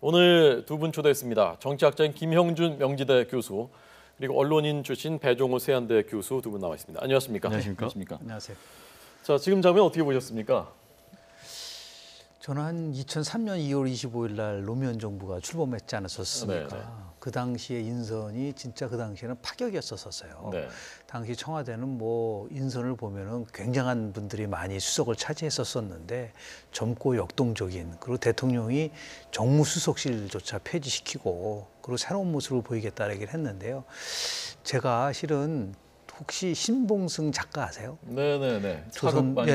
오늘 두 분 초대했습니다. 정치학자인 김형준 명지대 교수, 그리고 언론인 출신 배종호 세안대 교수 두 분 나와 있습니다. 안녕하십니까? 안녕하십니까? 안녕하세요. 자, 지금 장면 어떻게 보셨습니까? 저는 한 2003년 2월 25일 날 노무현 정부가 출범했지 않았었습니까? 네. 그 당시에 인선이 진짜 그 당시에는 파격이었었어요. 네. 당시 청와대는 뭐 인선을 보면은 굉장한 분들이 많이 수석을 차지했었었는데 젊고 역동적인, 그리고 대통령이 정무수석실조차 폐지시키고 그리고 새로운 모습을 보이겠다 얘기를 했는데요. 제가 실은 혹시 신봉승 작가 아세요? 네네네.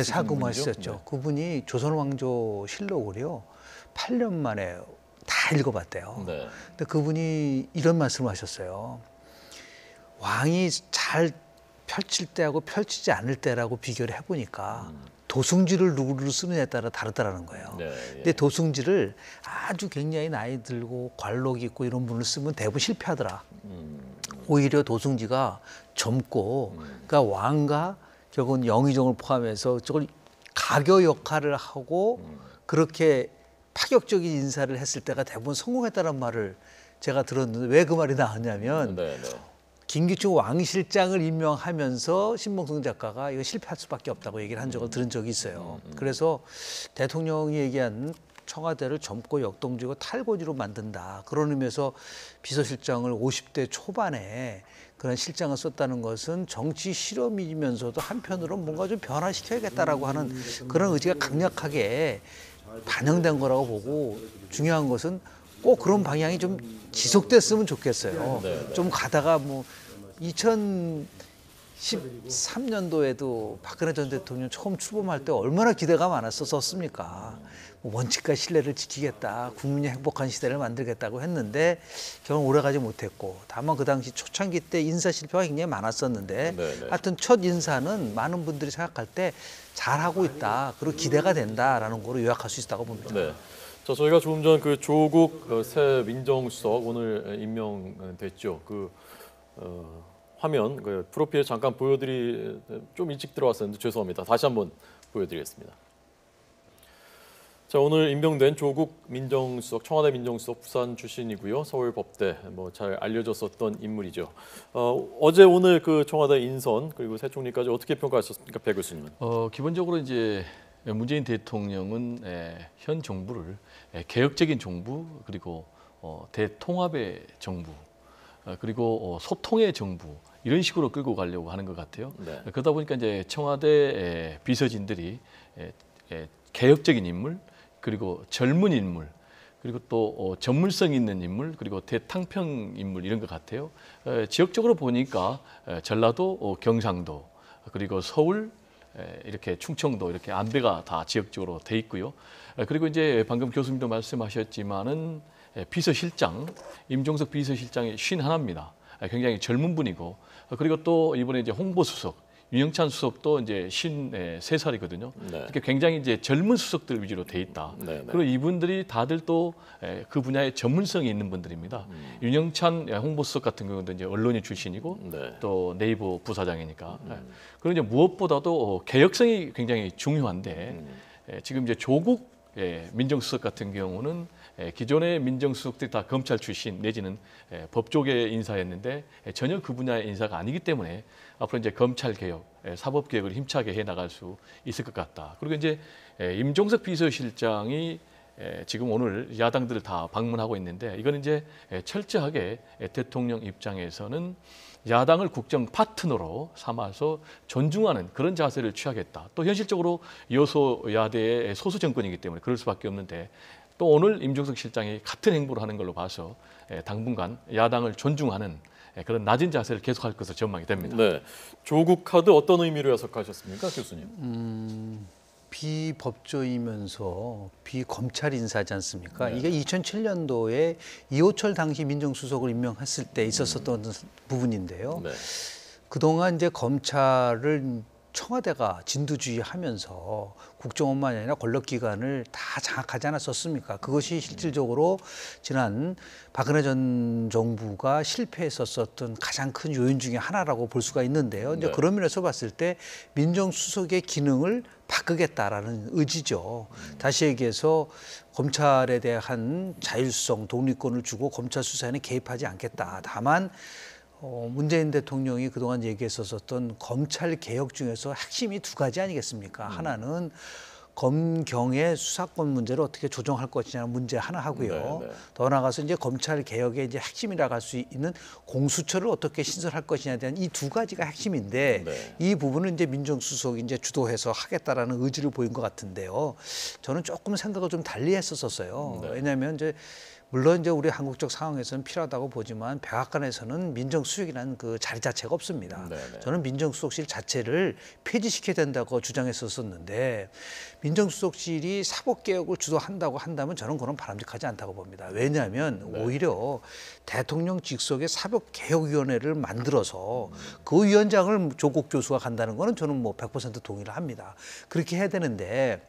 사극하셨죠. 네. 그분이 조선왕조 실록을요 8년 만에 다 읽어봤대요. 네. 근데 그분이 이런 말씀을 하셨어요. 왕이 잘 펼칠 때하고 펼치지 않을 때라고 비교를 해보니까 도승지를 누구를 쓰느냐에 따라 다르다라는 거예요. 네, 근데 도승지를 아주 굉장히 나이 들고 관록 있고 이런 분을 쓰면 대부분 실패하더라. 오히려 도승지가 젊고, 그러니까 왕과 결국은 영의정을 포함해서 저걸 가교 역할을 하고 그렇게 파격적인 인사를 했을 때가 대부분 성공했다는 말을 제가 들었는데 왜 그 말이 나왔냐면 김기춘 왕실장을 임명하면서 신봉승 작가가 이거 실패할 수밖에 없다고 얘기를 한 적을 들은 적이 있어요. 그래서 대통령이 얘기한 청와대를 젊고 역동적이고 탈고지로 만든다. 그런 의미에서 비서실장을 50대 초반에 그런 실장을 썼다는 것은 정치 실험이면서도 한편으로 뭔가 좀 변화시켜야겠다라고 하는 그런 의지가 강력하게 반영된 거라고 보고, 중요한 것은 꼭 그런 방향이 좀 지속됐으면 좋겠어요. 좀 가다가 뭐 2013년도에도 박근혜 전 대통령 처음 출범할 때 얼마나 기대가 많았었습니까? 뭐 원칙과 신뢰를 지키겠다, 국민이 행복한 시대를 만들겠다고 했는데 결국 오래가지 못했고, 다만 그 당시 초창기 때 인사 실패가 굉장히 많았었는데 하여튼 첫 인사는 많은 분들이 생각할 때 잘하고 있다, 그리고 기대가 된다라는 거로 요약할 수 있다고 봅니다. 네. 자, 저희가 조금 전 그 조국 새 민정수석 오늘 임명됐죠. 화면 프로필 잠깐 좀 일찍 들어왔었는데 죄송합니다. 다시 한번 보여드리겠습니다. 자, 오늘 임명된 조국 민정수석, 청와대 민정수석 부산 출신이고요. 서울법대 잘 알려졌었던 인물이죠. 어제 오늘 그 청와대 인선 그리고 새 총리까지 어떻게 평가하셨습니까, 배 교수님은? 기본적으로 이제 문재인 대통령은 현 정부를 개혁적인 정부, 그리고 대통합의 정부, 그리고 소통의 정부, 이런 식으로 끌고 가려고 하는 것 같아요. 네. 그러다 보니까 이제 청와대 비서진들이 개혁적인 인물, 그리고 젊은 인물, 그리고 또 전문성 있는 인물, 그리고 대탕평 인물, 이런 것 같아요. 지역적으로 보니까 전라도, 경상도, 그리고 서울, 이렇게 충청도, 이렇게 안배가 다 지역적으로 돼 있고요. 그리고 이제 방금 교수님도 말씀하셨지만은 비서실장, 임종석 비서실장이 51입니다. 굉장히 젊은 분이고, 그리고 또 이번에 이제 홍보수석 윤영찬 수석도 이제 53살이거든요. 네. 이렇게 굉장히 이제 젊은 수석들 위주로 돼 있다. 그리고 이분들이 다들 또 그 분야의 전문성이 있는 분들입니다. 윤영찬 홍보수석 같은 경우도 이제 언론인 출신이고 또 네이버 부사장이니까. 그리고 이제 무엇보다도 개혁성이 굉장히 중요한데 지금 이제 조국 민정수석 같은 경우는 기존의 민정수석들이 다 검찰 출신 내지는 법조계 인사였는데 전혀 그 분야의 인사가 아니기 때문에 앞으로 이제 검찰 개혁, 사법 개혁을 힘차게 해 나갈 수 있을 것 같다. 그리고 이제 임종석 비서실장이 지금 오늘 야당들을 다 방문하고 있는데, 이건 이제 철저하게 대통령 입장에서는 야당을 국정 파트너로 삼아서 존중하는 그런 자세를 취하겠다. 또 현실적으로 여소야대의 소수 정권이기 때문에 그럴 수밖에 없는데, 또 오늘 임종석 실장이 같은 행보를 하는 걸로 봐서 당분간 야당을 존중하는 그런 낮은 자세를 계속할 것으로 전망이 됩니다. 네, 조국 카드 어떤 의미로 해석하셨습니까, 교수님? 비법조이면서 비검찰 인사지 않습니까? 이게 2007년도에 이호철 당시 민정수석을 임명했을 때 있었었던 부분인데요. 그동안 이제 검찰을 청와대가 진두지휘하면서 국정원만이 아니라 권력기관을 다 장악하지 않았었습니까? 그것이 실질적으로 지난 박근혜 전 정부가 실패했었던 가장 큰 요인 중에 하나라고 볼 수가 있는데요. 이제 그런 면에서 봤을 때 민정수석의 기능을 바꾸겠다라는 의지죠. 다시 얘기해서 검찰에 대한 자율성, 독립권을 주고 검찰 수사에는 개입하지 않겠다. 다만 문재인 대통령이 그동안 얘기했었던 검찰 개혁 중에서 핵심이 두 가지 아니겠습니까? 하나는 검경의 수사권 문제를 어떻게 조정할 것이냐는 문제 하나 하고요. 더 나아가서 이제 검찰 개혁의 이제 핵심이라고 할 수 있는 공수처를 어떻게 신설할 것이냐에 대한 이 두 가지가 핵심인데 이 부분은 이제 민정수석이 이제 주도해서 하겠다라는 의지를 보인 것 같은데요. 저는 조금 생각을 좀 달리 했었어요. 왜냐하면 이제 물론 이제 우리 한국적 상황에서는 필요하다고 보지만 백악관에서는 민정수석이라는 그 자리 자체가 없습니다. 저는 민정수석실 자체를 폐지시켜야 된다고 주장했었는데 민정수석실이 사법개혁을 주도한다고 한다면 저는 그건 바람직하지 않다고 봅니다. 왜냐하면 오히려 대통령 직속의 사법개혁위원회를 만들어서 그 위원장을 조국 교수가 간다는 거는 저는 뭐 100% 동의를 합니다. 그렇게 해야 되는데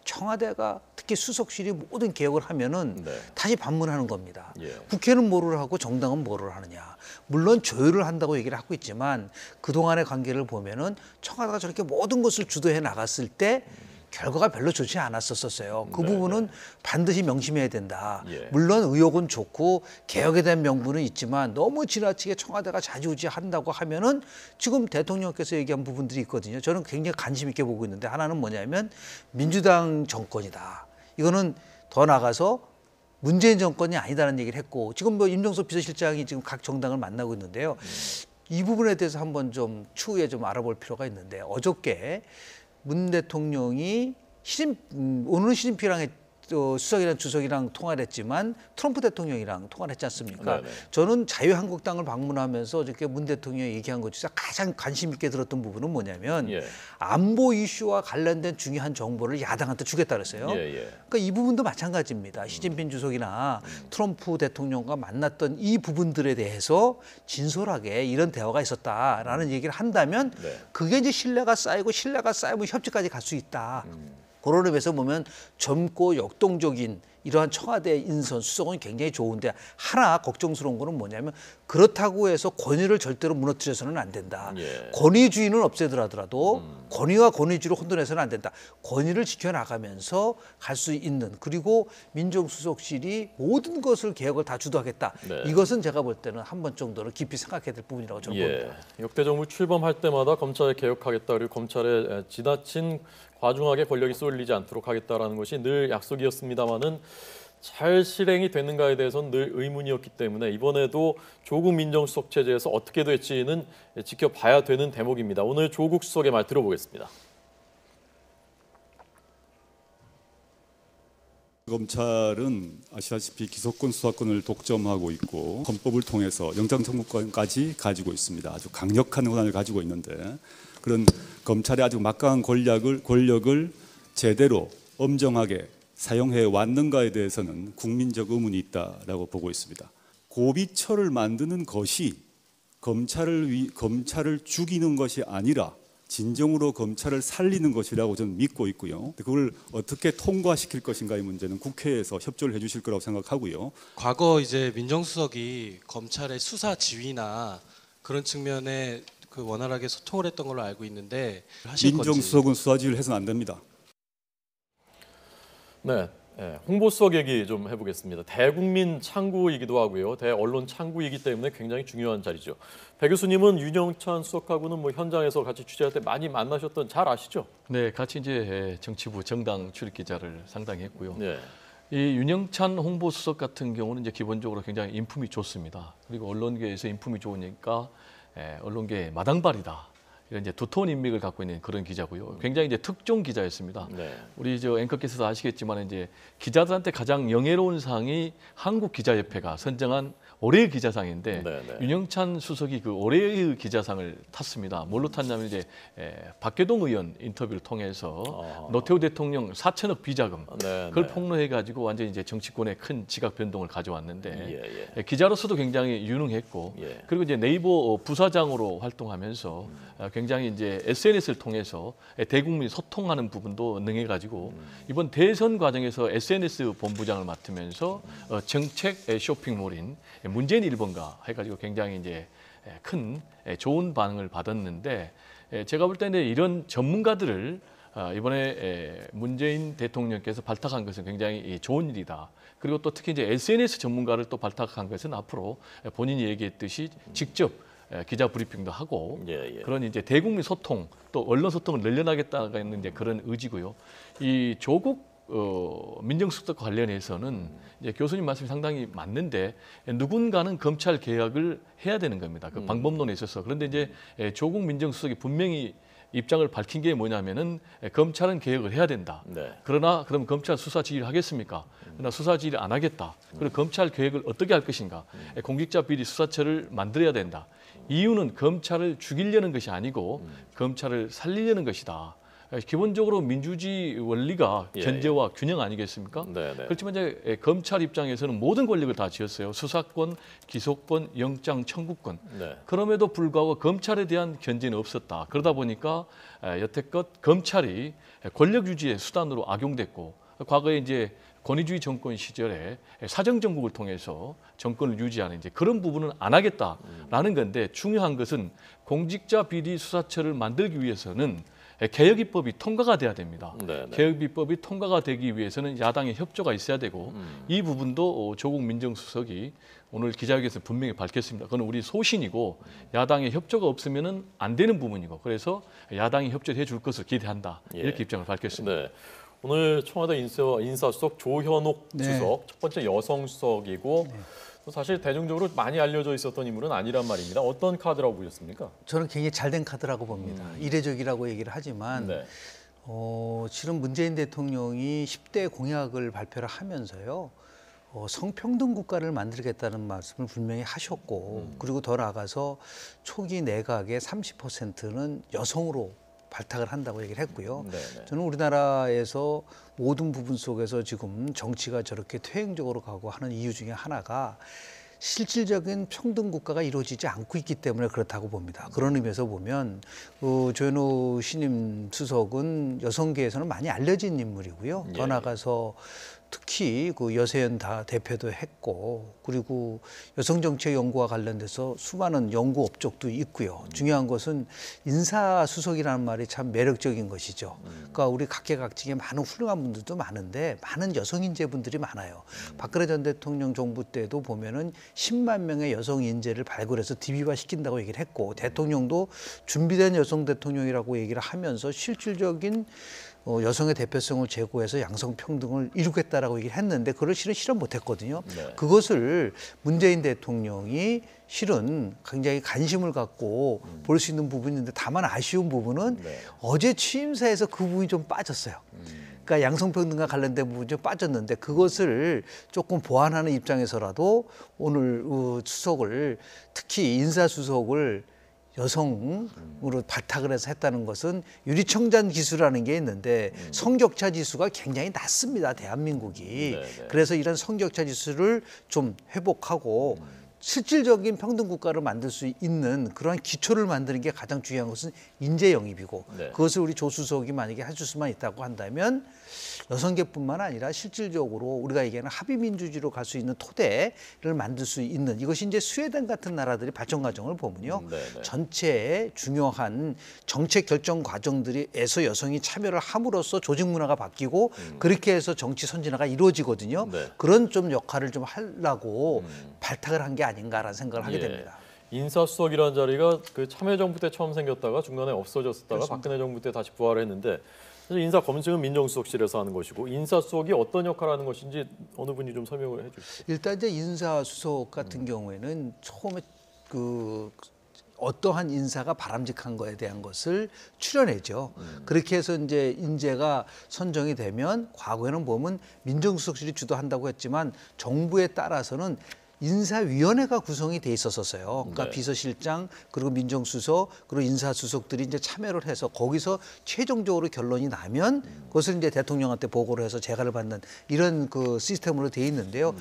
청와대가 특히 수석실이 모든 개혁을 하면은 다시 반문하는 겁니다. 국회는 뭐를 하고 정당은 뭐를 하느냐. 물론 조율을 한다고 얘기를 하고 있지만 그동안의 관계를 보면은 청와대가 저렇게 모든 것을 주도해 나갔을 때 결과가 별로 좋지 않았었어요. 그 부분은 반드시 명심해야 된다. 물론 의욕은 좋고 개혁에 대한 명분은 있지만 너무 지나치게 청와대가 좌지우지한다고 하면은 지금 대통령께서 얘기한 부분들이 있거든요. 저는 굉장히 관심 있게 보고 있는데 하나는 뭐냐면 민주당 정권이다. 이거는 더 나가서 문재인 정권이 아니다라는 얘기를 했고 지금 뭐 임종석 비서실장이 지금 각 정당을 만나고 있는데요. 이 부분에 대해서 한번 좀 추후에 좀 알아볼 필요가 있는데 어저께 문 대통령이 오늘은 시진핑이랑 수석이랑 주석이랑 통화를 했지만 트럼프 대통령이랑 통화를 했지 않습니까? 저는 자유한국당을 방문하면서 어저께 문 대통령이 얘기한 것 중에서 가장 관심 있게 들었던 부분은 뭐냐면 안보 이슈와 관련된 중요한 정보를 야당한테 주겠다 그랬어요. 그러니까 이 부분도 마찬가지입니다. 시진핑 주석이나 트럼프 대통령과 만났던 이 부분들에 대해서 진솔하게 이런 대화가 있었다라는 얘기를 한다면 그게 이제 신뢰가 쌓이면 협치까지 갈 수 있다. 그런 의미에서 보면 젊고 역동적인 이러한 청와대 인선 수석은 굉장히 좋은데 하나 걱정스러운 거는 뭐냐면 그렇다고 해서 권위를 절대로 무너뜨려서는 안 된다. 권위주의는 없애더라도 권위와 권위주의를 혼돈해서는 안 된다. 권위를 지켜나가면서 갈 수 있는 그리고 민정수석실이 모든 것을 개혁을 다 주도하겠다. 이것은 제가 볼 때는 한 번 정도는 깊이 생각해야 될 부분이라고 저는 봅니다. 역대 정부 출범할 때마다 검찰 개혁하겠다 그리고 검찰에 지나친 과중하게 권력이 쏠리지 않도록 하겠다라는 것이 늘 약속이었습니다마는 잘 실행이 되는가에 대해서는 늘 의문이었기 때문에 이번에도 조국 민정수석 체제에서 어떻게 될지는 지켜봐야 되는 대목입니다. 오늘 조국 수석의 말 들어보겠습니다. 검찰은 아시다시피 기소권, 수사권을 독점하고 있고 헌법을 통해서 영장청구권까지 가지고 있습니다. 아주 강력한 권한을 가지고 있는데 그런 검찰의 아주 막강한 권력을 제대로 엄정하게 사용해 왔는가에 대해서는 국민적 의문이 있다라고 보고 있습니다. 고비처를 만드는 것이 검찰을 죽이는 것이 아니라 진정으로 검찰을 살리는 것이라고 저는 믿고 있고요. 그걸 어떻게 통과시킬 것인가의 문제는 국회에서 협조를 해주실 거라고 생각하고요. 과거 이제 민정수석이 검찰의 수사 지휘나 그런 측면에 그 원활하게 소통을 했던 걸로 알고 있는데 민정수석은 수사 지휘를 해서는 안 됩니다. 네, 홍보수석 얘기 좀 해보겠습니다. 대국민 창구이기도 하고요. 대언론 창구이기 때문에 굉장히 중요한 자리죠. 배 교수님은 윤영찬 수석하고는 뭐 현장에서 같이 취재할 때 많이 만나셨던 잘 아시죠? 네, 같이 이제 정치부 정당 출입 기자를 상당히 했고요. 이 윤영찬 홍보수석 같은 경우는 이제 기본적으로 굉장히 인품이 좋습니다. 그리고 언론계에서 인품이 좋으니까 언론계의 마당발이다. 이런 이제 두터운 인맥을 갖고 있는 그런 기자고요. 굉장히 이제 특종 기자였습니다. 우리 저 앵커께서도 아시겠지만 이제 기자들한테 가장 영예로운 상이 한국기자협회가 선정한 올해의 기자상인데 윤영찬 수석이 그 올해의 기자상을 탔습니다. 뭘로 탔냐면 이제 박계동 의원 인터뷰를 통해서 노태우 대통령 4천억 비자금 그걸 폭로해가지고 완전히 이제 정치권에 큰 지각 변동을 가져왔는데 기자로서도 굉장히 유능했고 그리고 이제 네이버 부사장으로 활동하면서 굉장히 이제 SNS를 통해서 대국민 소통하는 부분도 능해가지고 이번 대선 과정에서 SNS 본부장을 맡으면서 정책 쇼핑몰인 문재인 1번가 해가지고 굉장히 이제 큰 좋은 반응을 받았는데 제가 볼 때는 이런 전문가들을 이번에 문재인 대통령께서 발탁한 것은 굉장히 좋은 일이다. 그리고 또 특히 이제 SNS 전문가를 또 발탁한 것은 앞으로 본인이 얘기했듯이 직접 기자 브리핑도 하고 그런 이제 대국민 소통 또 언론 소통을 늘려나겠다는 이제 그런 의지고요. 이 조국 민정수석과 관련해서는 이제 교수님 말씀이 상당히 맞는데 누군가는 검찰 개혁을 해야 되는 겁니다. 그 방법론에 있어서. 그런데 이제 조국 민정수석이 분명히 입장을 밝힌 게 뭐냐면은 검찰은 개혁을 해야 된다. 그러나 그럼 검찰 수사 지휘를 하겠습니까? 그러나 수사 지휘를 안 하겠다. 그리고 검찰 개혁을 어떻게 할 것인가? 공직자 비리 수사처를 만들어야 된다. 이유는 검찰을 죽이려는 것이 아니고 검찰을 살리려는 것이다. 기본적으로 민주주의 원리가 견제와 균형 아니겠습니까? 그렇지만 이제 검찰 입장에서는 모든 권력을 다 쥐었어요. 수사권, 기소권, 영장 청구권. 그럼에도 불구하고 검찰에 대한 견제는 없었다. 그러다 보니까 여태껏 검찰이 권력 유지의 수단으로 악용됐고 과거에 이제 권위주의 정권 시절에 사정정국을 통해서 정권을 유지하는 이제 그런 부분은 안 하겠다라는 건데 중요한 것은 공직자 비리 수사처를 만들기 위해서는 개혁입법이 통과가 돼야 됩니다. 개혁입법이 통과가 되기 위해서는 야당의 협조가 있어야 되고 이 부분도 조국 민정수석이 오늘 기자회견에서 분명히 밝혔습니다. 그건 우리 소신이고 야당의 협조가 없으면 안 되는 부분이고 그래서 야당이 협조해 줄 것을 기대한다. 이렇게 입장을 밝혔습니다. 오늘 청와대 인사수석 조현옥 수석, 첫 번째 여성 수석이고 사실 대중적으로 많이 알려져 있었던 인물은 아니란 말입니다. 어떤 카드라고 보셨습니까? 저는 굉장히 잘된 카드라고 봅니다. 이례적이라고 얘기를 하지만 실은 문재인 대통령이 10대 공약을 발표를 하면서요. 성평등 국가를 만들겠다는 말씀을 분명히 하셨고 그리고 더 나아가서 초기 내각의 30%는 여성으로 발탁을 한다고 얘기를 했고요. 저는 우리나라에서 모든 부분 속에서 지금 정치가 저렇게 퇴행적으로 가고 하는 이유 중에 하나가 실질적인 평등 국가가 이루어지지 않고 있기 때문에 그렇다고 봅니다. 그런 의미에서 보면 조현우 신임 수석은 여성계에서는 많이 알려진 인물이고요. 더 나아가서 특히 그 여세연 대표도 했고 그리고 여성정책연구와 관련돼서 수많은 연구 업적도 있고요. 중요한 것은 인사수석이라는 말이 참 매력적인 것이죠. 그러니까 우리 각계각층에 많은 훌륭한 분들도 많은데 많은 여성 인재분들이 많아요. 박근혜 전 대통령 정부 때도 보면은 10만 명의 여성 인재를 발굴해서 DB화 시킨다고 얘기를 했고 대통령도 준비된 여성 대통령이라고 얘기를 하면서 실질적인 여성의 대표성을 제고해서 양성평등을 이루겠다라고 얘기를 했는데 그걸 실은 못했거든요. 그것을 문재인 대통령이 실은 굉장히 관심을 갖고 볼 수 있는 부분인데 다만 아쉬운 부분은 어제 취임사에서 그 부분이 좀 빠졌어요. 그러니까 양성평등과 관련된 부분이 좀 빠졌는데 그것을 조금 보완하는 입장에서라도 오늘 수석을 특히 인사수석을 여성으로 발탁을 해서 했다는 것은 유리청산 기수라는 게 있는데 성격차 지수가 굉장히 낮습니다. 대한민국이. 그래서 이런 성격차 지수를 좀 회복하고 실질적인 평등 국가를 만들 수 있는 그러한 기초를 만드는 게 가장 중요한 것은 인재 영입이고 그것을 우리 조 수석이 만약에 해줄 수만 있다고 한다면 여성계뿐만 아니라 실질적으로 우리가 얘기하는 합의민주주의로 갈 수 있는 토대를 만들 수 있는 이것이 이제 스웨덴 같은 나라들이 발전 과정을 보면요. 전체의 중요한 정책 결정 과정들에서 여성이 참여를 함으로써 조직 문화가 바뀌고 그렇게 해서 정치 선진화가 이루어지거든요. 그런 좀 역할을 좀 하려고 발탁을 한 게 아닌가라는 생각을 하게 됩니다. 인사수석이라는 자리가 그 참여정부 때 처음 생겼다가 중간에 없어졌다가 그렇습니다. 박근혜 정부 때 다시 부활을 했는데 인사 검증은 민정수석실에서 하는 것이고 인사수석이 어떤 역할을 하는 것인지 어느 분이 좀 설명을 해주시죠. 일단 이제 인사수석 같은 경우에는 처음에 어떠한 인사가 바람직한 거에 대한 것을 추려내죠. 그렇게 해서 이제 인재가 선정이 되면 과거에는 보면 민정수석실이 주도한다고 했지만 정부에 따라서는 인사위원회가 구성이 돼 있었어요. 그러니까 비서실장 그리고 민정수석 그리고 인사수석들이 이제 참여를 해서 거기서 최종적으로 결론이 나면 그것을 이제 대통령한테 보고를 해서 재가를 받는 이런 그 시스템으로 돼 있는데요.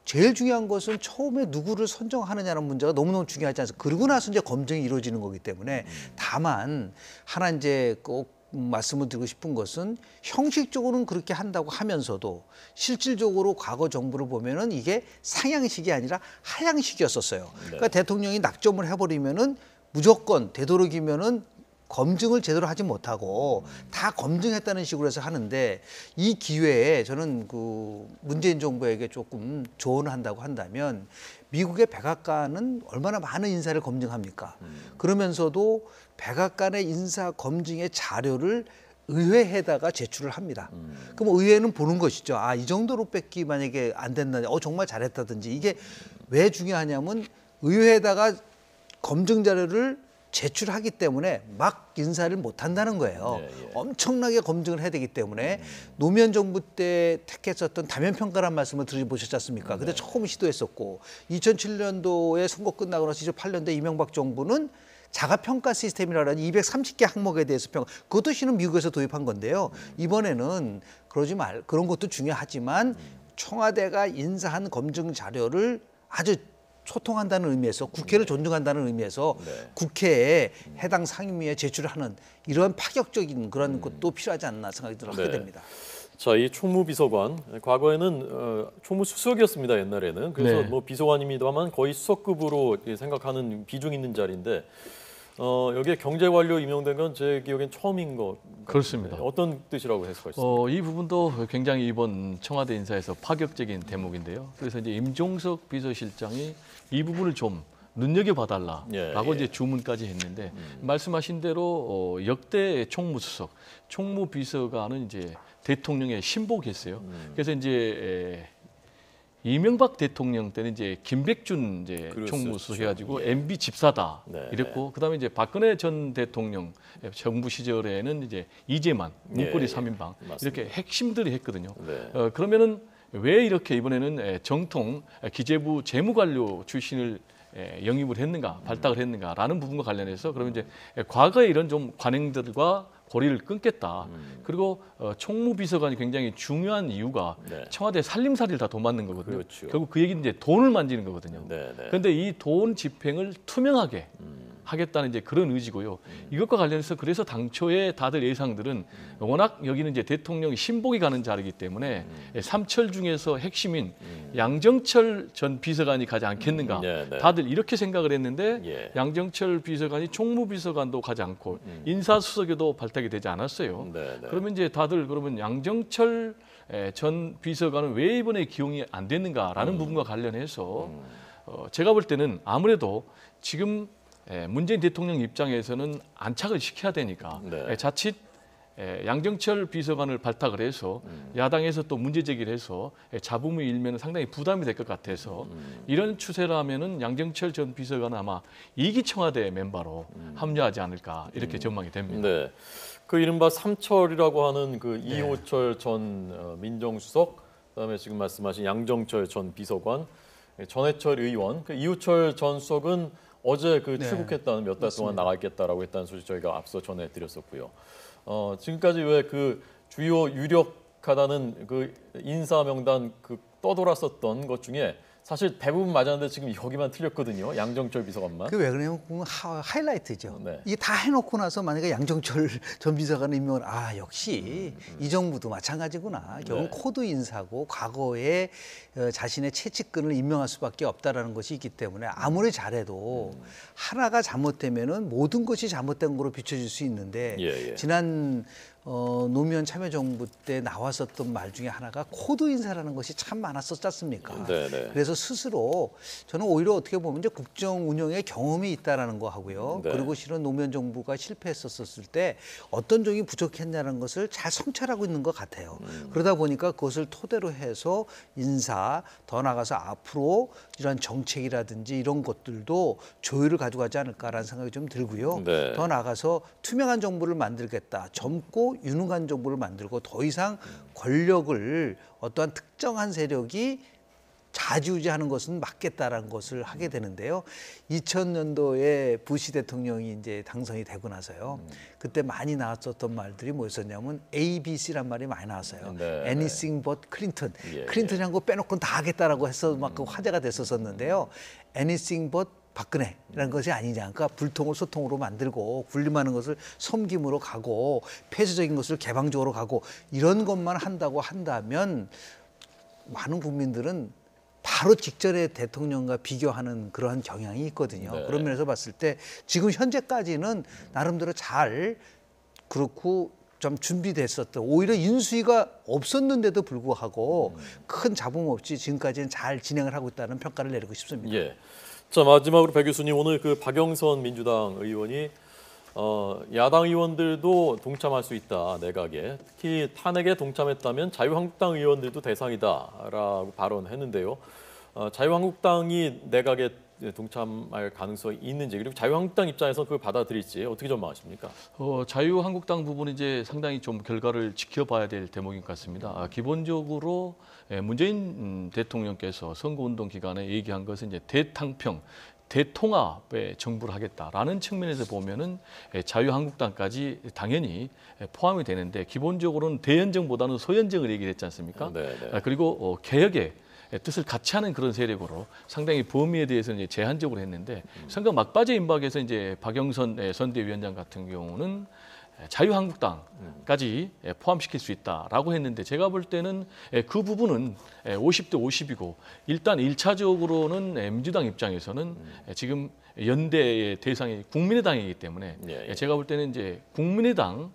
제일 중요한 것은 처음에 누구를 선정하느냐는 문제가 너무너무 중요하지 않습니까? 그러고 나서 이제 검증이 이루어지는 거기 때문에 다만 하나 이제 꼭 말씀을 드리고 싶은 것은 형식적으로는 그렇게 한다고 하면서도 실질적으로 과거 정부를 보면은 이게 상향식이 아니라 하향식이었었어요. 그러니까 대통령이 낙점을 해버리면은 무조건 되도록이면은 검증을 제대로 하지 못하고 다 검증했다는 식으로 해서 하는데 이 기회에 저는 그 문재인 정부에게 조금 조언을 한다고 한다면 미국의 백악관은 얼마나 많은 인사를 검증합니까? 그러면서도 백악관의 인사 검증의 자료를 의회에다가 제출을 합니다. 그럼 의회는 보는 것이죠. 아, 이 정도로 뺏기 만약에 안 된다, 정말 잘했다든지. 이게 왜 중요하냐면 의회에다가 검증 자료를 제출하기 때문에 막 인사를 못 한다는 거예요. 엄청나게 검증을 해야 되기 때문에 노무현 정부 때 택했었던 다면 평가란 말씀을 들어보셨지 않습니까? 그때 처음 시도했었고 2007년도에 선거 끝나고 나서 2008년도에 이명박 정부는 자가평가 시스템이라는 230개 항목에 대해서 그것도 실은 미국에서 도입한 건데요. 이번에는 그런 것도 중요하지만 청와대가 인사한 검증 자료를 아주 소통한다는 의미에서 국회를 존중한다는 의미에서 국회에 해당 상임위에 제출하는 이런 파격적인 그런 것도 필요하지 않나 생각이 하게 됩니다. 자, 이 총무비서관 과거에는 총무수석이었습니다. 옛날에는 그래서 뭐 비서관입니다만 거의 수석급으로 생각하는 비중 있는 자리인데 여기에 경제관료 임용된 건 제 기억엔 처음인 것 같은데 그렇습니다. 어떤 뜻이라고 해석하십니까? 이 부분도 굉장히 이번 청와대 인사에서 파격적인 대목인데요. 그래서 이제 임종석 비서실장이 이 부분을 좀 눈여겨봐달라라고 이제 주문까지 했는데 말씀하신 대로 역대 총무수석, 총무비서관은 이제 대통령의 신복이었어요. 그래서 이제 이명박 대통령 때는 이제 김백준 이제 총무수석 해가지고 MB 집사다 이랬고 그다음에 이제 박근혜 전 대통령 정부 시절에는 이제 이재만 문고리 3인방 이렇게 핵심들이 했거든요. 그러면은 왜 이렇게 이번에는 정통 기재부 재무관료 출신을 영입을 했는가, 발탁을 했는가라는 부분과 관련해서 그러면 이제 과거에 이런 좀 관행들과 고리를 끊겠다. 그리고 총무비서관이 굉장히 중요한 이유가 청와대 살림살이를 다 도맡는 거거든요. 그렇죠. 결국 그 얘기는 이제 돈을 만지는 거거든요. 그런데 이 돈 집행을 투명하게 하겠다는 이제 그런 의지고요. 이것과 관련해서 그래서 당초에 다들 예상들은 워낙 여기는 이제 대통령이 신복이 가는 자리이기 때문에 삼철 중에서 핵심인 양정철 전 비서관이 가지 않겠는가. 다들 이렇게 생각을 했는데 양정철 비서관이 총무비서관도 가지 않고 인사수석에도 발탁이 되지 않았어요. 그러면 이제 다들 그러면 양정철 전 비서관은 왜 이번에 기용이 안 됐는가라는 부분과 관련해서 제가 볼 때는 아무래도 지금 문재인 대통령 입장에서는 안착을 시켜야 되니까 자칫 양정철 비서관을 발탁을 해서 야당에서 또 문제 제기를 해서 잡음을 일면 상당히 부담이 될 것 같아서 이런 추세라면은 양정철 전 비서관은 아마 2기 청와대 멤버로 합류하지 않을까 이렇게 전망이 됩니다. 네, 그 이른바 삼철이라고 하는 그 이호철 전 민정수석, 그다음에 지금 말씀하신 양정철 전 비서관, 전해철 의원, 그 이호철 전 수석은 어제 그 출국했다는 몇 달 동안 나가 있겠다라고 했다는 소식 저희가 앞서 전해드렸었고요. 지금까지 왜 그 주요 유력하다는 그 인사 명단 그 떠돌았었던 것 중에 사실 대부분 맞았는데 지금 여기만 틀렸거든요. 양정철 비서관만. 그 왜 그러냐면 하이라이트죠. 이게 다 해놓고 나서 만약에 양정철 전 비서관 임명을 역시 이 정부도 마찬가지구나. 결국 코드 인사고 과거에 자신의 채찍근을 임명할 수밖에 없다라는 것이 있기 때문에 아무리 잘해도 하나가 잘못되면은 모든 것이 잘못된 거로 비춰질 수 있는데 지난 노무현 참여정부 때 나왔었던 말 중에 하나가 코드 인사라는 것이 참 많았었지 않습니까? 그래서 스스로 저는 오히려 어떻게 보면 이제 국정 운영에 경험이 있다라는 거 하고요. 그리고 실은 노무현 정부가 실패했었을 때 어떤 점이 부족했냐는 것을 잘 성찰하고 있는 것 같아요. 그러다 보니까 그것을 토대로 해서 인사, 더 나아가서 앞으로 이런 정책이라든지 이런 것들도 조율을 가져가지 않을까라는 생각이 좀 들고요. 더 나아가서 투명한 정부를 만들겠다. 젊고 유능한 정부를 만들고 더 이상 권력을 어떠한 특정한 세력이 좌지우지하는 것은 맞겠다라는 것을 하게 되는데요. 2000년도에 부시 대통령이 이제 당선이 되고 나서요. 그때 많이 나왔었던 말들이 뭐였었냐면 ABC란 말이 많이 나왔어요. 네, Anything but Clinton. 예, 클린턴이 한 거 빼놓고는 다 하겠다라고 해서 막 그 화제가 됐었었는데요. Anything but 박근혜라는 것이 아니냐. 그러니까 불통을 소통으로 만들고 군림하는 것을 섬김으로 가고 폐쇄적인 것을 개방적으로 가고 이런 것만 한다고 한다면 많은 국민들은 바로 직전에 대통령과 비교하는 그러한 경향이 있거든요. 네. 그런 면에서 봤을 때 지금 현재까지는 나름대로 잘 그렇고 좀 준비됐었던 오히려 인수위가 없었는데도 불구하고 큰 잡음 없이 지금까지는 잘 진행을 하고 있다는 평가를 내리고 싶습니다. 예. 자, 마지막으로 백 교수님, 오늘 그 박영선 민주당 의원이 야당 의원들도 동참할 수 있다, 내각에. 특히 탄핵에 동참했다면 자유한국당 의원들도 대상이다라고 발언했는데요. 자유한국당이 내각에 동참할 가능성이 있는지, 그리고 자유한국당 입장에서 그걸 받아들일지 어떻게 전망하십니까? 자유한국당 부분은 이제 상당히 좀 결과를 지켜봐야 될 대목인 것 같습니다. 기본적으로 문재인 대통령께서 선거운동 기간에 얘기한 것은 이제 대탕평, 대통합의 정부를 하겠다라는 측면에서 보면은 자유한국당까지 당연히 포함이 되는데, 기본적으로는 대연정보다는 소연정을 얘기를 했지 않습니까? 그리고 개혁의 뜻을 같이 하는 그런 세력으로 상당히 범위에 대해서는 이제 제한적으로 했는데, 선거 막바지 임박에서 이제 박영선 선대위원장 같은 경우는 자유한국당까지 포함시킬 수 있다라고 했는데, 제가 볼 때는 그 부분은 50대 50이고, 일단 1차적으로는 민주당 입장에서는 지금 연대의 대상이 국민의당이기 때문에 제가 볼 때는 이제 국민의당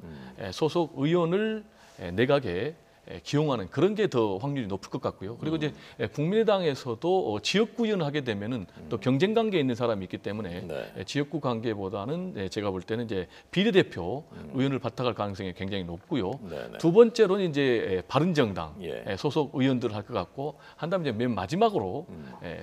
소속 의원을 내각에 기용하는 그런 게 더 확률이 높을 것 같고요. 그리고 이제 국민의당에서도 지역구 의원을 하게 되면은 또 경쟁 관계에 있는 사람이 있기 때문에 지역구 관계보다는 제가 볼 때는 이제 비례대표 의원을 바탕할 가능성이 굉장히 높고요. 두 번째로는 이제 바른정당 소속 의원들을 할 것 같고, 한다면 이제 맨 마지막으로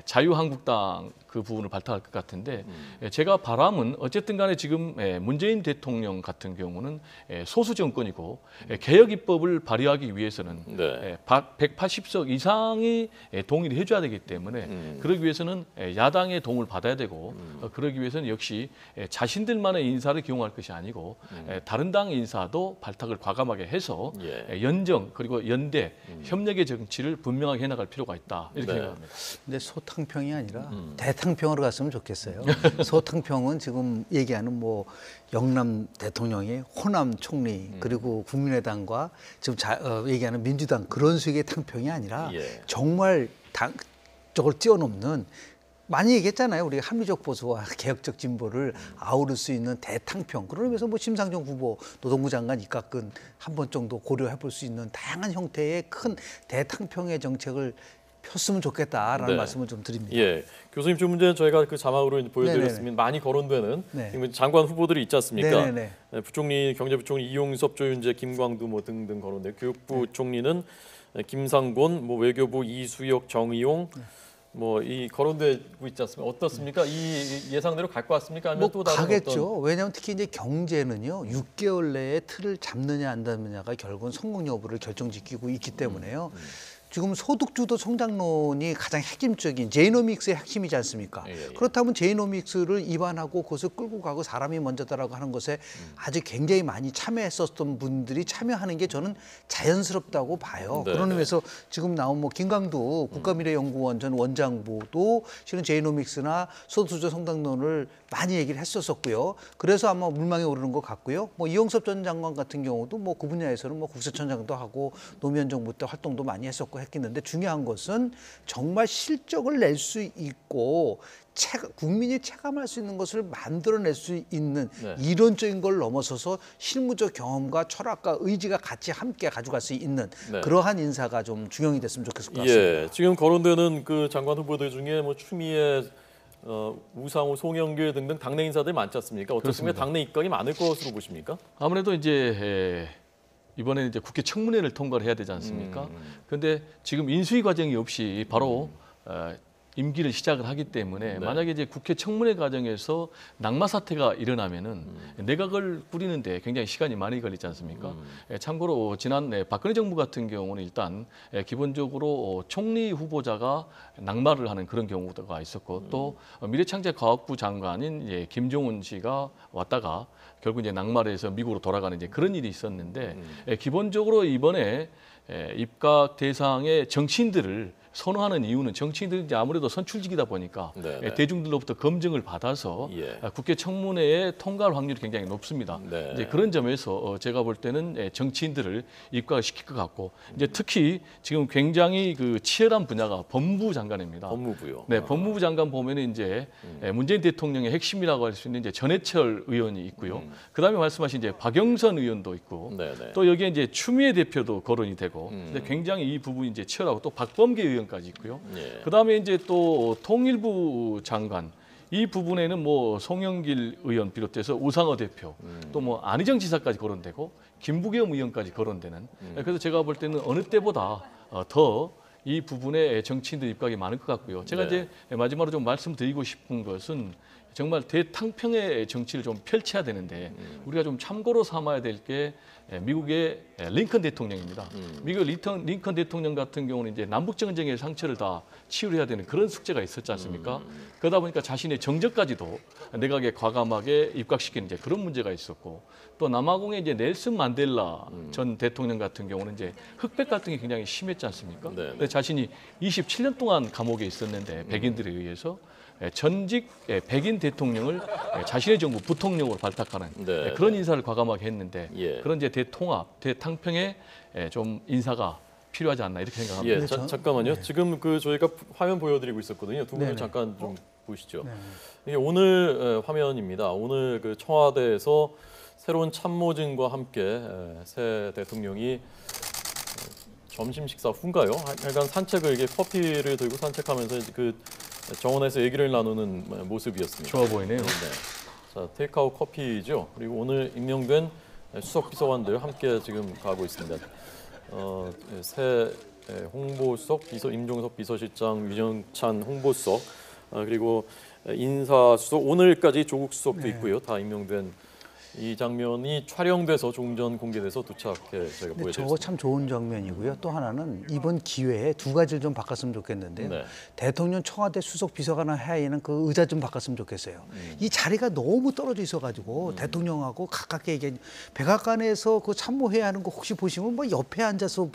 자유한국당 그 부분을 발탁할 것 같은데, 제가 바람은 어쨌든 간에 지금 문재인 대통령 같은 경우는 소수 정권이고 개혁 입법을 발의하기 위해서는 180석 이상이 동의를 해줘야 되기 때문에 그러기 위해서는 야당의 도움을 받아야 되고, 그러기 위해서는 역시 자신들만의 인사를 기용할 것이 아니고 다른 당 인사도 발탁을 과감하게 해서 연정 그리고 연대 협력의 정치를 분명하게 해나갈 필요가 있다, 이렇게 생각합니다. 근데 소탕평이 아니라 대탕평으로 갔으면 좋겠어요. 소탕평은 지금 얘기하는 뭐 영남 대통령의 호남 총리, 그리고 국민의당과 지금 얘기하는 민주당, 그런 식의 탕평이 아니라 정말 저걸 뛰어넘는, 많이 얘기했잖아요. 우리가 합리적 보수와 개혁적 진보를 아우를 수 있는 대탕평. 그러면서 뭐 심상정 후보 노동부 장관 입각근 한 번 정도 고려해 볼 수 있는 다양한 형태의 큰 대탕평의 정책을 폈으면 좋겠다라는 말씀을 좀 드립니다. 예, 교수님 좀 문제는 저희가 그 자막으로 보여드렸으면 많이 거론되는 장관 후보들이 있지 않습니까? 부총리, 경제부총리 이용섭, 조윤재, 김광두 뭐 등등 거론돼. 교육부 총리는 김상곤, 뭐 외교부 이수혁, 정의용. 뭐 이 거론되고 있지 않습니까? 어떻습니까? 이 예상대로 갈 것 같습니까? 아니면 또 다른 가겠죠. 왜냐하면 특히 이제 경제는요, 6개월 내에 틀을 잡느냐 안 잡느냐가 결국은 성공 여부를 결정짓고 있기 때문에요. 지금 소득주도 성장론이 가장 핵심적인 제이노믹스의 핵심이지 않습니까? 그렇다면 제이노믹스를 입안하고 그것을 끌고 가고 사람이 먼저다라고 하는 것에 아주 굉장히 많이 참여했었던 분들이 참여하는 게 저는 자연스럽다고 봐요. 그런 의미에서 지금 나온 뭐 김광두 국가미래연구원 전 원장부도 실은 제이노믹스나 소득주도 성장론을 많이 얘기를 했었었고요. 그래서 아마 물망에 오르는 것 같고요. 뭐 이용섭 전 장관 같은 경우도 뭐 그 분야에서는 뭐 국세청장도 하고 노무현 정부 때 활동도 많이 했었고 했겠는데, 중요한 것은 정말 실적을 낼 수 있고 국민이 체감할 수 있는 것을 만들어낼 수 있는 이론적인 걸 넘어서서 실무적 경험과 철학과 의지가 같이 함께 가져갈 수 있는 그러한 인사가 좀 중용이 됐으면 좋겠을 것 같습니다. 지금 거론되는 그 장관 후보들 중에 뭐 추미애, 우상호, 송영길 등등 당내 인사들이 많지 않습니까? 어떻습니까? 당내 입각이 많을 것으로 보십니까? 아무래도 이제 이번에는 이제 국회 청문회를 통과를 해야 되지 않습니까? 그런데 지금 인수위 과정이 없이 바로 임기를 시작을 하기 때문에 네. 만약에 이제 국회 청문회 과정에서 낙마 사태가 일어나면은 내각을 꾸리는데 굉장히 시간이 많이 걸리지 않습니까? 참고로 지난 박근혜 정부 같은 경우는 일단 기본적으로 총리 후보자가 낙마를 하는 그런 경우가 있었고 또 미래창조과학부 장관인 이제 김종훈 씨가 왔다가 결국 이제 낙마를 해서 미국으로 돌아가는 이제 그런 일이 있었는데 기본적으로 이번에 입각 대상의 정치인들을 선호하는 이유는 정치인들이 이제 아무래도 선출직이다 보니까 네네. 대중들로부터 검증을 받아서 예. 국회 청문회에 통과할 확률이 굉장히 높습니다. 네. 이제 그런 점에서 제가 볼 때는 정치인들을 입각을 시킬 것 같고 이제 특히 지금 굉장히 그 치열한 분야가 법무부 장관입니다. 법무부요. 네, 법무부 장관 보면은 이제 문재인 대통령의 핵심이라고 할 수 있는 이제 전해철 의원이 있고요. 그다음에 말씀하신 이제 박영선 의원도 있고 네네. 또 여기에 이제 추미애 대표도 거론이 되고 근데 굉장히 이 부분이 이제 치열하고 또 박범계 의원까지 있고요. 예. 그다음에 이제 또 통일부 장관 이 부분에는 뭐 송영길 의원 비롯해서 우상호 대표 또 뭐 안희정 지사까지 거론되고 김부겸 의원까지 거론되는 그래서 제가 볼 때는 어느 때보다 더 이 부분에 정치인들 입각이 많을 것 같고요. 제가 네. 이제 마지막으로 좀 말씀드리고 싶은 것은 정말 대탕평의 정치를 좀 펼쳐야 되는데 우리가 좀 참고로 삼아야 될 게 미국의 링컨 대통령입니다. 미국 링컨 대통령 같은 경우는 이제 남북 전쟁의 상처를 다 치유해야 되는 그런 숙제가 있었지 않습니까? 그러다 보니까 자신의 정적까지도 내각에 과감하게 입각시키는 이제 그런 문제가 있었고 또 남아공의 이제 넬슨 만델라 전 대통령 같은 경우는 이제 흑백 갈등이 굉장히 심했지 않습니까? 네, 네. 근데 자신이 27년 동안 감옥에 있었는데 백인들에 의해서 전직 백인 대통령을 자신의 정부 부통령으로 발탁하는 네, 그런 인사를 과감하게 했는데 예. 그런 이제 대통합, 대탕평의 좀 인사가 필요하지 않나 이렇게 생각합니다. 예, 잠깐만요. 지금 그 저희가 화면 보여드리고 있었거든요. 두 분을 네네. 잠깐 좀 보시죠. 이게 오늘 화면입니다. 오늘 그 청와대에서 새로운 참모진과 함께 새 대통령이 점심 식사 후인가요? 약간 산책을 이게 커피를 들고 산책하면서 그 정원에서 얘기를 나누는 모습이었습니다. 좋아 보이네요. 네. 자, 테이크아웃 커피죠. 그리고 오늘 임명된 수석 비서관들 함께 지금 가고 있습니다. 새 홍보수석, 임종석 비서실장, 윤영찬 홍보수석, 그리고 인사수석, 오늘까지 조국 수석도 있고요. 다 임명된 이 장면이 촬영돼서 조금 전 공개돼서 도착해 저희가 저거 보여드렸습니다. 참 좋은 장면이고요. 또 하나는 이번 기회에 두 가지를 좀 바꿨으면 좋겠는데요. 네. 대통령 청와대 수석 비서관을 하에는 그 의자 좀 바꿨으면 좋겠어요. 이 자리가 너무 떨어져 있어가지고 대통령하고 가깝게 얘기 백악관에서 그 참모회의 하는 거 혹시 보시면 뭐 옆에 앉아서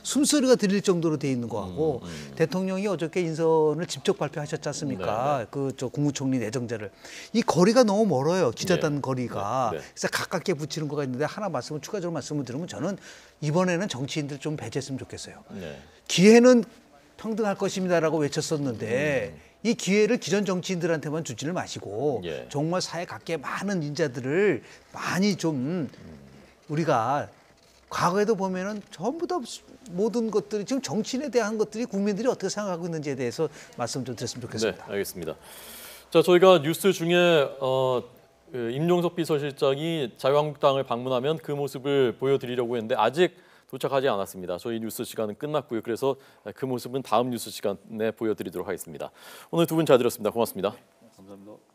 숨소리가 들릴 정도로 돼 있는 거하고 대통령이 어저께 인선을 직접 발표하셨지 않습니까? 그 저 국무총리 내정자를 이 거리가 너무 멀어요. 기자단 거리가. 네. 그래서 가깝게 붙이는 거가 있는데 하나 추가적으로 말씀을 드리면 저는 이번에는 정치인들 좀 배제했으면 좋겠어요. 네. 기회는 평등할 것입니다라고 외쳤었는데 이 기회를 기존 정치인들한테만 주지를 마시고 예. 정말 사회 각계 많은 인자들을 많이 좀 우리가 과거에도 보면은 전부 다 모든 것들이 지금 정치인에 대한 것들이 국민들이 어떻게 생각하고 있는지에 대해서 말씀 좀 드렸으면 좋겠습니다. 네, 알겠습니다. 자, 저희가 뉴스 중에 그 임종석 비서실장이 자유한국당을 방문하면 그 모습을 보여드리려고 했는데 아직 도착하지 않았습니다. 저희 뉴스 시간은 끝났고요. 그래서 그 모습은 다음 뉴스 시간에 보여드리도록 하겠습니다. 오늘 두 분 잘 들었습니다. 고맙습니다. 감사합니다.